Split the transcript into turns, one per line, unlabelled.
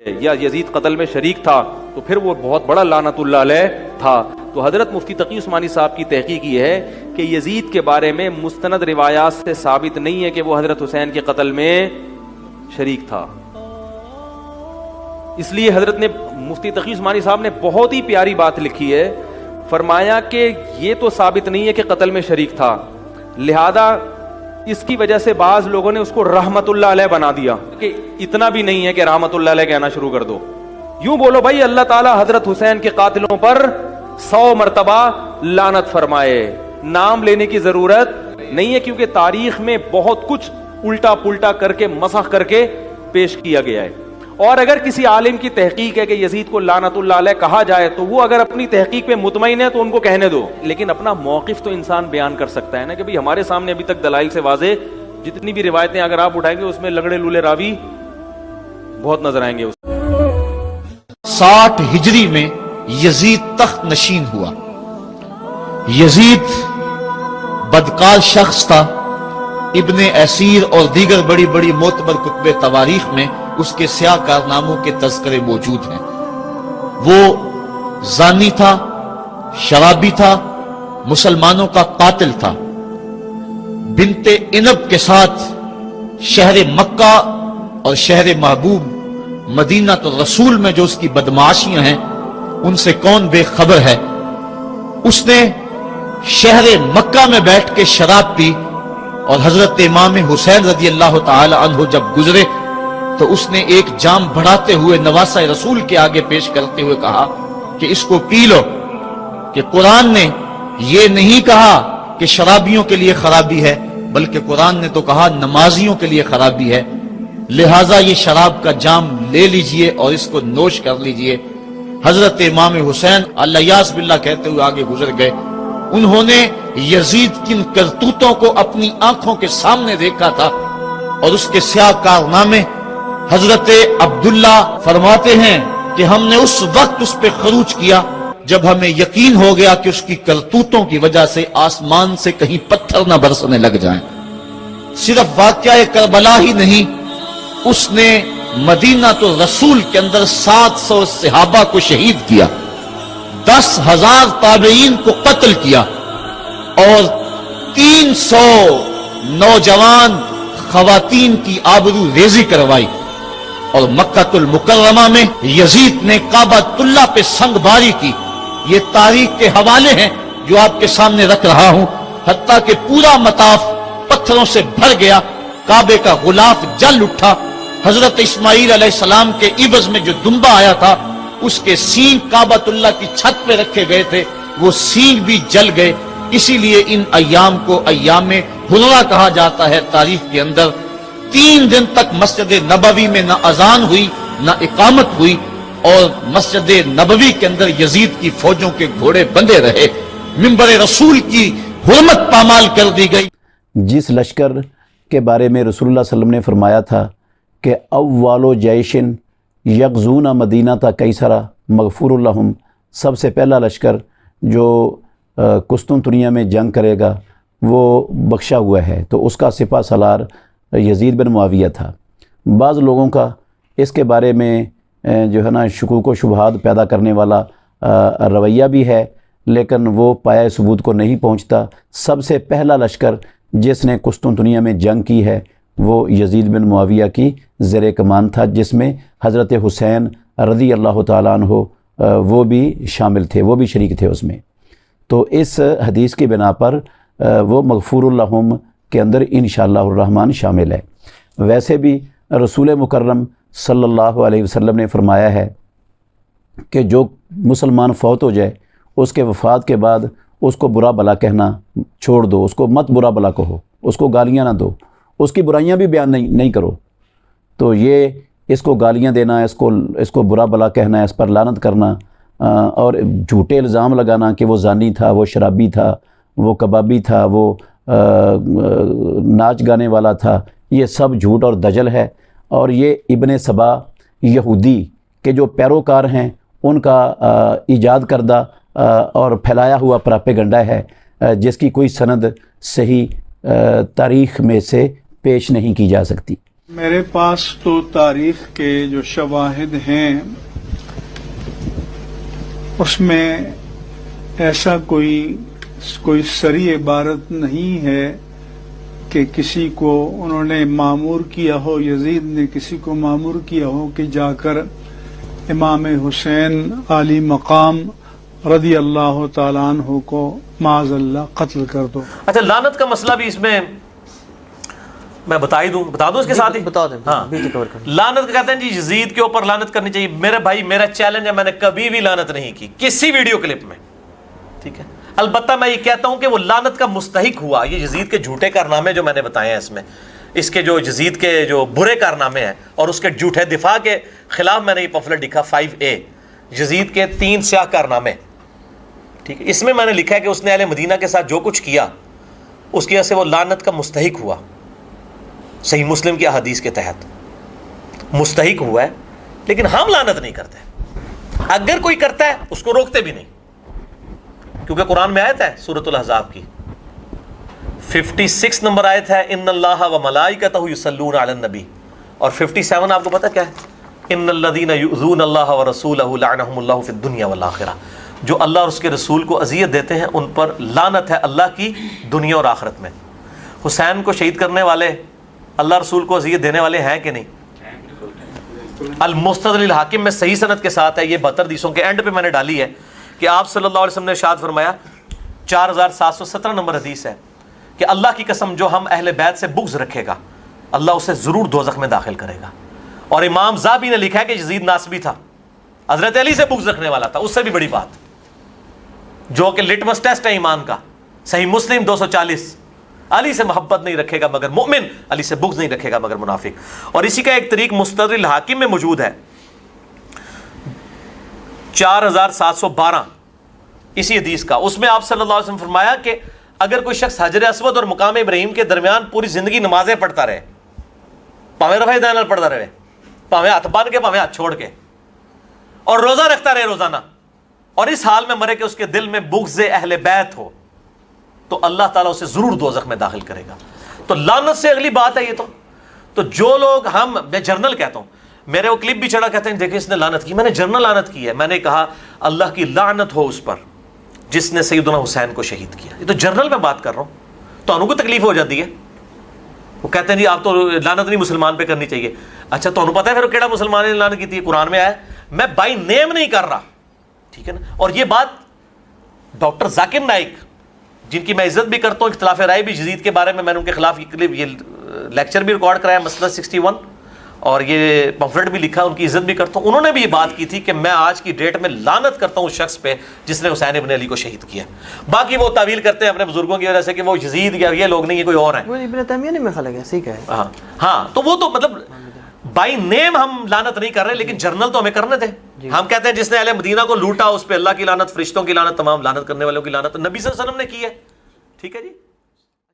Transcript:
یا یزید قتل میں شریک تھا تو پھر وہ بہت بڑا لعنت اللہ علیہ تھا۔ تو حضرت مفتی تقی عثمانی صاحب کی تحقیق یہ ہے کہ یزید کے بارے میں مستند روایات سے ثابت نہیں ہے کہ وہ حضرت حسین کے قتل میں شریک تھا۔ اس لیے حضرت نے مفتی تقی عثمانی صاحب نے بہت ہی پیاری بات لکھی ہے، فرمایا کہ یہ تو ثابت نہیں ہے کہ قتل میں شریک تھا، لہذا اس کی وجہ سے بعض لوگوں نے اس کو رحمت اللہ علیہ بنا دیا کہ اتنا بھی نہیں ہے کہ رحمت اللہ علیہ کہنا شروع کر دو۔ یوں بولو بھائی اللہ تعالیٰ حضرت حسین کے قاتلوں پر 100 مرتبہ لعنت فرمائے، نام لینے کی ضرورت نہیں ہے، کیونکہ تاریخ میں بہت کچھ الٹا پلٹا کر کے مسخ کر کے پیش کیا گیا ہے۔ اور اگر کسی عالم کی تحقیق ہے کہ یزید کو لعنت اللہ علیہ کہا جائے تو وہ اگر اپنی تحقیق پہ مطمئن ہے تو ان کو کہنے دو، لیکن اپنا موقف تو انسان بیان کر سکتا ہے نا کہ بھئی ہمارے سامنے ابھی تک دلائل سے واضح جتنی بھی روایتیں اگر آپ اٹھائیں گے اس میں لنگڑے لولے راوی بہت نظر آئیں گے۔
60 ہجری میں یزید تخت نشین ہوا۔ یزید بدکار شخص تھا، ابن اسیر اور دیگر بڑی بڑی معتبر کتب تواریخ میں اس کے سیاہ کارناموں کے تذکرے موجود ہیں۔ وہ زانی تھا، شرابی تھا، مسلمانوں کا قاتل تھا۔ بنت عنب کے ساتھ شہر مکہ اور شہر محبوب مدینہ تو رسول میں جو اس کی بدمعاشیاں ہیں ان سے کون بے خبر ہے۔ اس نے شہر مکہ میں بیٹھ کے شراب پی اور حضرت امام حسین رضی اللہ تعالی عنہ جب گزرے تو اس نے ایک جام بڑھاتے ہوئے نواسہ رسول کے آگے پیش کرتے ہوئے کہا کہ اس کو پی لو، کہ قرآن نے یہ نہیں کہا کہ شرابیوں کے لیے خرابی ہے، بلکہ قرآن نے تو کہا نمازیوں کے لیے خرابی ہے، لہٰذا یہ شراب کا جام لے لیجئے اور اس کو نوش کر لیجئے۔ حضرت امام حسین الیاس باللہ کہتے ہوئے آگے گزر گئے۔ انہوں نے یزید کی کرتوتوں کو اپنی آنکھوں کے سامنے دیکھا تھا اور اس کے سیاہ کارنامے حضرت عبداللہ فرماتے ہیں کہ ہم نے اس وقت اس پہ خروج کیا جب ہمیں یقین ہو گیا کہ اس کی کرتوتوں کی وجہ سے آسمان سے کہیں پتھر نہ برسنے لگ جائیں۔ صرف واقعہ کربلا ہی نہیں، اس نے مدینہ تو رسول کے اندر 700 صحابہ کو شہید کیا، 10,000 تابعین کو قتل کیا اور 300 نوجوان خواتین کی آبرو ریزی کروائی۔ اور مکہ المکرمہ میں یزید نے کعبۃ اللہ پہ سنگ باری کی۔ یہ تاریخ کے حوالے ہیں جو آپ کے سامنے رکھ رہا ہوں، حتیٰ کہ پورا مطاف پتھروں سے بھر گیا، کعبے کا غلاف جل اٹھا، حضرت اسماعیل علیہ السلام کے عوض میں جو دمبا آیا تھا اس کے سینگ کعبۃ اللہ کی چھت پہ رکھے گئے تھے، وہ سینگ بھی جل گئے۔ اسی لیے ان ایام کو ایام حرہ کہا جاتا ہے۔ تاریخ کے اندر 3 دن تک مسجد نبوی میں نہ اذان ہوئی نہ اقامت ہوئی اور مسجد نبوی کے اندر یزید کی فوجوں کے گھوڑے بندھے رہے، منبر رسول کی حرمت پامال کر دی گئی۔
جس لشکر کے بارے میں رسول اللہ صلی اللہ علیہ وسلم نے فرمایا تھا کہ اول جیشن یغزون مدینہ تا کیسرا مغفور لہم، سب سے پہلا لشکر جو قسطنطنیہ میں جنگ کرے گا وہ بخشا ہوا ہے، تو اس کا سپہ سالار یزید بن معاویہ تھا۔ بعض لوگوں کا اس کے بارے میں جو ہے نا شکوک و شبہات پیدا کرنے والا رویہ بھی ہے، لیکن وہ پایہ ثبوت کو نہیں پہنچتا۔ سب سے پہلا لشکر جس نے قسطنطنیہ میں جنگ کی ہے وہ یزید بن معاویہ کی زیر کمان تھا، جس میں حضرت حسین رضی اللہ تعالیٰ عنہ وہ بھی شامل تھے، وہ بھی شریک تھے اس میں۔ تو اس حدیث کی بنا پر وہ مغفور لہم کے اندر انشاءاللہ الرحمن شامل ہے۔ ویسے بھی رسول مکرم صلی اللہ علیہ وسلم نے فرمایا ہے کہ جو مسلمان فوت ہو جائے اس کے وفات کے بعد اس کو برا بلا کہنا چھوڑ دو، اس کو مت برا بلا کہو، اس کو گالیاں نہ دو، اس کی برائیاں بھی بیان نہیں کرو۔ تو یہ اس کو گالیاں دینا، اس کو برا بلا کہنا، اس پر لعنت کرنا اور جھوٹے الزام لگانا کہ وہ زانی تھا، وہ شرابی تھا، وہ کبابی تھا، وہ ناچ گانے والا تھا، یہ سب جھوٹ اور دجل ہے۔ اور یہ ابن سبا یہودی کے جو پیروکار ہیں ان کا ایجاد کردہ اور پھیلایا ہوا پراپیگنڈا ہے، جس کی کوئی سند صحیح تاریخ میں سے پیش نہیں کی جا سکتی۔
میرے پاس تو تاریخ کے جو شواہد ہیں اس میں ایسا کوئی صریح عبارت نہیں ہے کہ کسی کو انہوں نے معمور کیا ہو، یزید نے کسی کو معمور کیا ہو کہ جا کر امام حسین عالی مقام رضی اللہ تعالیٰ عنہ کو معاذ اللہ قتل کر دو۔
اچھا، لعنت کا مسئلہ بھی اس میں میں بتا دوں اس کے ساتھ ہی
بتا دیں۔
ہاں، لعنت کا کہتے ہیں جی یزید کے اوپر لعنت کرنی چاہیے۔ میرے بھائی، میرا چیلنج ہے، میں نے کبھی بھی لعنت نہیں کی کسی ویڈیو کلپ میں، ٹھیک ہے؟ البتہ میں یہ کہتا ہوں کہ وہ لعنت کا مستحق ہوا۔ یہ یزید کے جھوٹے کارنامے جو میں نے بتائے ہیں، اس کے جو یزید کے جو برے کارنامے ہیں اور اس کے جھوٹے دفاع کے خلاف میں نے یہ پمفلٹ لکھا 5A، یزید کے 3 سیاہ کارنامے، ٹھیک ہے؟ اس میں میں نے لکھا ہے کہ اس نے اہل مدینہ کے ساتھ جو کچھ کیا اس کی وجہ سے وہ لعنت کا مستحق ہوا۔ صحیح مسلم کی احادیث کے تحت مستحق ہوا ہے، لیکن ہم لعنت نہیں کرتے۔ اگر کوئی کرتا ہے اس کو روکتے بھی نہیں، کیونکہ قرآن میں آیت ہے سورۃ الاحزاب کی 56 نمبر آیت ہے، ان اللہ و ملائکتہ یصلون علی النبی، اور 57 آپ کو پتہ کیا ہے؟ ان الذین یؤذون اللہ ورسولہ لعنہم اللہ فی الدنیا والآخرہ، جو اللہ اور اس کے رسول کو اذیت دیتے ہیں ان پر لعنت ہے اللہ کی دنیا اور آخرت میں۔ حسین کو شہید کرنے والے اللہ رسول کو اذیت دینے والے ہیں کہ نہیں؟ المستدرک الحاکم میں صحیح سند کے ساتھ ہے، یہ 72 حدیثوں کے اینڈ پہ میں نے ڈالی ہے کہ آپ صلی اللہ علیہ وسلم نے ارشاد فرمایا، 4717 نمبر حدیث ہے کہ اللہ کی قسم جو ہم اہل بیت سے بغض رکھے گا اللہ اسے ضرور دوزخ میں داخل کرے گا۔ اور امام ذہبی نے لکھا ہے کہ یزید ناصبی تھا، حضرت علی سے بغض رکھنے والا تھا، اس سے بھی بڑی بات، جو کہ لٹمس ٹیسٹ ہے ایمان کا۔ صحیح مسلم 240، علی سے محبت نہیں رکھے گا مگر مومن، علی سے بغض نہیں رکھے گا مگر منافق۔ اور اسی کا ایک طریق مستدرک الحاکم میں موجود ہے 4712 اسی حدیث کا، اس میں آپ صلی اللہ علیہ وسلم فرمایا کہ اگر کوئی شخص حجر اسود اور مقام ابراہیم کے درمیان پوری زندگی نمازیں پڑھتا رہے، پاویں رفع دینال پڑھتا رہے، پاویں ہاتھ باندھ کے پاویں ہاتھ چھوڑ کے، اور روزہ رکھتا رہے روزانہ، اور اس حال میں مرے کہ اس کے دل میں بغض اہل بیت ہو، تو اللہ تعالیٰ اسے ضرور دوزخ میں داخل کرے گا۔ تو لعنت سے اگلی بات ہے یہ تو جو لوگ میں جرنل کہتا ہوں، میرے وہ کلپ بھی چڑھا کہتے ہیں دیکھیں اس نے لعنت کی، میں نے جرنل لعنت کی ہے، میں نے کہا اللہ کی لعنت ہو اس پر جس نے سیدنا حسین کو شہید کیا۔ یہ تو جرنل میں بات کر رہا ہوں، تو انہوں کو تکلیف ہو جاتی ہے، وہ کہتے ہیں جی آپ تو لعنت نہیں مسلمان پہ کرنی چاہیے۔ اچھا تو انہوں پتہ ہے پھر کیڑا مسلمان نے لعنت کی تھی؟ قرآن میں آیا، میں بائی نیم نہیں کر رہا، ٹھیک ہے نا؟ اور یہ بات ڈاکٹر ذاکر نائک جن کی میں عزت بھی کرتا ہوں، اختلاف رائے بھی یزید کے بارے میں نے ان کے خلاف یہ لیکچر بھی ریکارڈ کرایا مسئلہ 61 اور یہ پمفلٹ بھی لکھا، ان کی عزت بھی کرتا ہوں۔ انہوں نے بھی یہ بات کی تھی کہ میں آج کی ڈیٹ میں لعنت کرتا ہوں اس شخص پہ جس نے حسین ابن علی کو شہید کیا۔ باقی وہ تعویل کرتے ہیں اپنے بزرگوں کی وجہ سے کہ وہ یزید یا یہ لوگ نہیں، یہ کوئی اور ہیں۔
وہ ابن تیمیہ نے میں خلق ہے، صحیح ہے۔
ہاں تو وہ تو مطلب بائی نیم ہم لعنت نہیں کر رہے، لیکن جرنل تو ہمیں کرنے تھے۔ ہم کہتے ہیں جس نے اہل مدینہ کو لوٹا اس پہ اللہ کی لعنت، فرشتوں کی لعنت، تمام لعنت کرنے والوں کی لعنت نبی صلی اللہ علیہ وسلم نے کی ہے، ٹھیک ہے جی۔